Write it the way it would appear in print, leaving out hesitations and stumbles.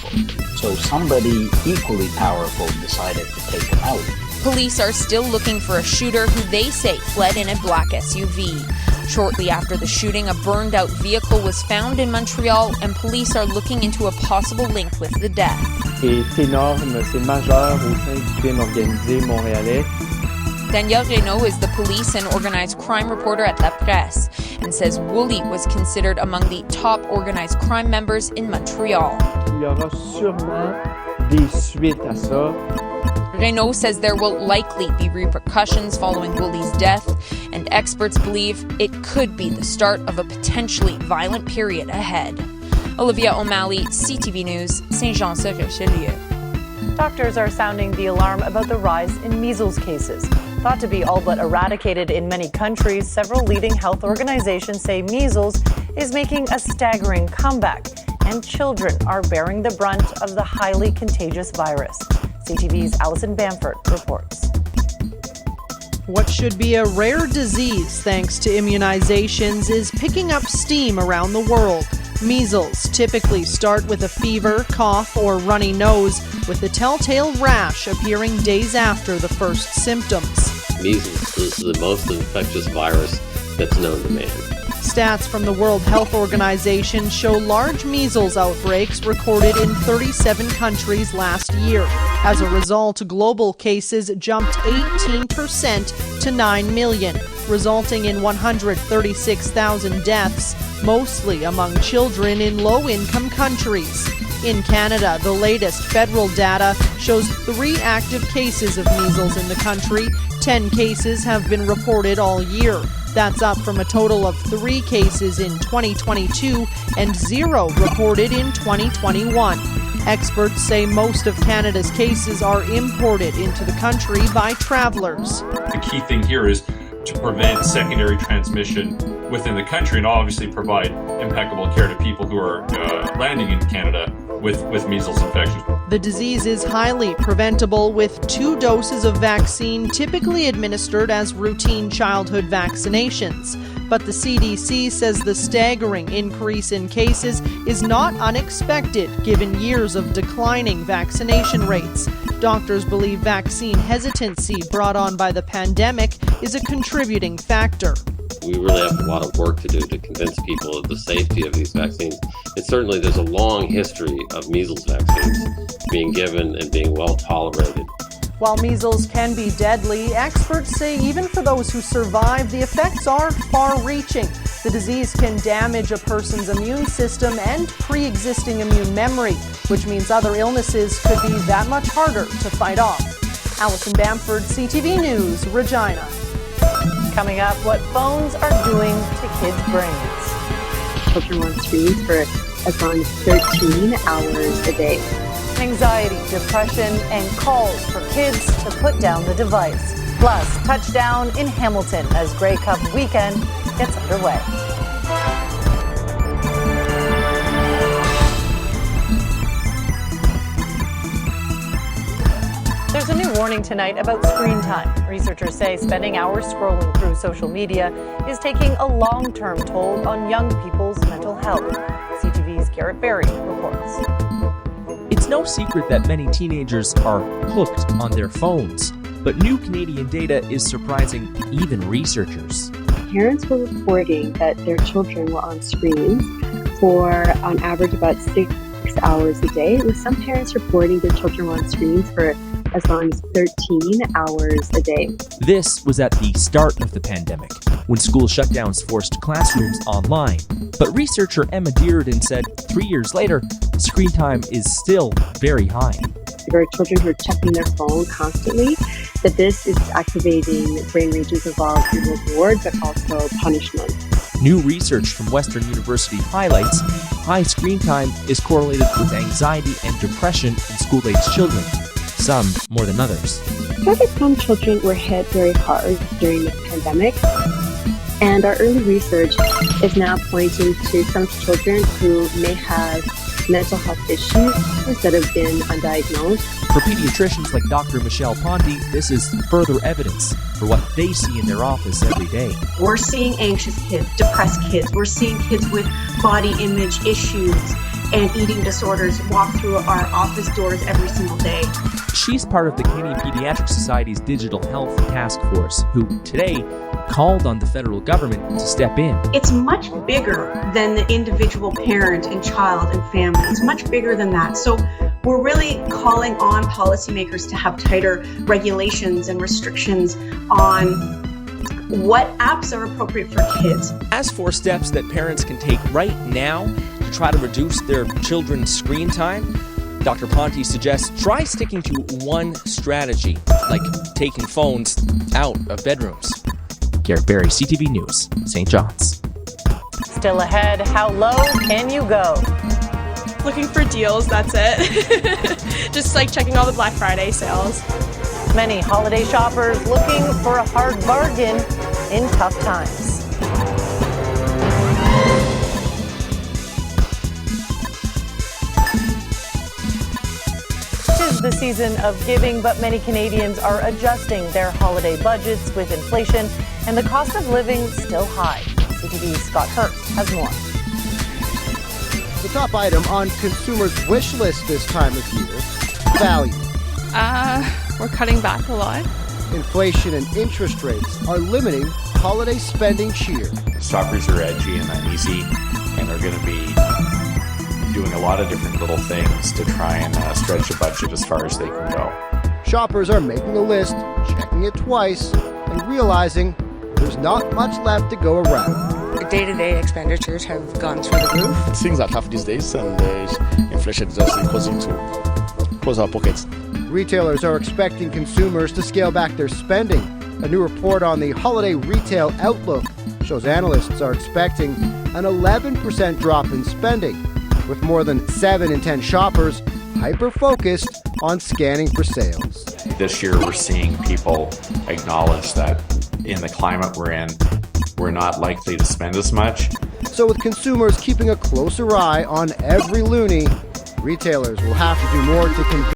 powerful. So somebody equally powerful decided to take him out. Police are still looking for a shooter who they say fled in a black SUV. Shortly after the shooting, a burned-out vehicle was found in Montreal, and police are looking into a possible link with the death. C'est énorme, c'est majeur au sein du crime organisé montréalais. Daniel Reynaud is the police and organized crime reporter at La Presse and says Woolley was considered among the top organized crime members in Montreal. Il y aura sûrement des suites à ça. Reynaud says there will likely be repercussions following Woolley's death, and experts believe it could be the start of a potentially violent period ahead. Olivia O'Malley, CTV News, Saint-Jean-sur-Richelieu. Doctors are sounding the alarm about the rise in measles cases. Thought to be all but eradicated in many countries, several leading health organizations say measles is making a staggering comeback, and children are bearing the brunt of the highly contagious virus. CTV's Alison Bamford reports. What should be a rare disease thanks to immunizations is picking up steam around the world. Measles typically start with a fever, cough, or runny nose, with the telltale rash appearing days after the first symptoms. Measles is the most infectious virus that's known to man. Stats from the World Health Organization show large measles outbreaks recorded in 37 countries last year. As a result, global cases jumped 18% to 9 million, resulting in 136,000 deaths, mostly among children in low-income countries. In Canada, the latest federal data shows 3 active cases of measles in the country. 10 cases have been reported all year. That's up from a total of 3 cases in 2022 and 0 reported in 2021. Experts say most of Canada's cases are imported into the country by travelers. The key thing here is to prevent secondary transmission within the country and obviously provide impeccable care to people who are landing in Canada with measles infections. The disease is highly preventable with 2 doses of vaccine typically administered as routine childhood vaccinations. But the CDC says the staggering increase in cases is not unexpected given years of declining vaccination rates. Doctors believe vaccine hesitancy brought on by the pandemic is a contributing factor. We really have a lot of work to do to convince people of the safety of these vaccines. And certainly there's a long history of measles vaccines being given and being well tolerated. While measles can be deadly, experts say even for those who survive, the effects are far-reaching. The disease can damage a person's immune system and pre-existing immune memory, which means other illnesses could be that much harder to fight off. Alison Bamford, CTV News, Regina. Coming up, what phones are doing to kids' brains. Children on screens for as long as 13 hours a day. Anxiety, depression, and calls for kids to put down the device. Plus, touchdown in Hamilton as Grey Cup weekend gets underway. There's a new warning tonight about screen time. Researchers say spending hours scrolling through social media is taking a long-term toll on young people's mental health. CTV's Garrett Berry reports. It's no secret that many teenagers are hooked on their phones, but new Canadian data is surprising even researchers. Parents were reporting that their children were on screens for, on average, about 6 hours a day, with some parents reporting their children were on screens for as long as 13 hours a day. This was at the start of the pandemic, when school shutdowns forced classrooms online. But researcher Emma Dearden said 3 years later, screen time is still very high. There are children who are checking their phone constantly, that this is activating brain regions involved in reward, but also punishment. New research from Western University highlights high screen time is correlated with anxiety and depression in school-aged children, some more than others. Some children were hit very hard during the pandemic, and our early research is now pointing to some children who may have mental health issues that have been undiagnosed. For pediatricians like Dr. Michelle Pondy, this is further evidence for what they see in their office every day. We're seeing anxious kids, depressed kids. We're seeing kids with body image issues. and eating disorders walk through our office doors every single day. She's part of the Canadian Pediatric Society's Digital Health Task Force, who today called on the federal government to step in. It's much bigger than the individual parent and child and family. It's much bigger than that. So we're really calling on policymakers to have tighter regulations and restrictions on what apps are appropriate for kids. As for steps that parents can take right now to try to reduce their children's screen time, Dr. Ponte suggests try sticking to one strategy, like taking phones out of bedrooms. Garrett Berry, CTV News, St. John's. Still ahead, how low can you go? Looking for deals, that's it. Just like checking all the Black Friday sales. Many holiday shoppers looking for a hard bargain in tough times. Tis the season of giving, but many Canadians are adjusting their holiday budgets with inflation and the cost of living still high. CTV's Scott Hurst has more. The top item on consumers' wish list this time of year, value. We're cutting back a lot. Inflation and interest rates are limiting holiday spending cheer. Shoppers are edgy and uneasy and are going to be doing a lot of different little things to try and stretch the budget as far as they can go. Shoppers are making a list, checking it twice, and realizing there's not much left to go around. Day-to-day expenditures have gone through the roof. Things are tough these days, and inflation is just causing to close our pockets. Retailers are expecting consumers to scale back their spending. A new report on the Holiday Retail Outlook shows analysts are expecting an 11% drop in spending, with more than 7 in 10 shoppers hyper-focused on scanning for sales. This year we're seeing people acknowledge that in the climate we're in, we're not likely to spend as much. So with consumers keeping a closer eye on every loonie, retailers will have to do more to convince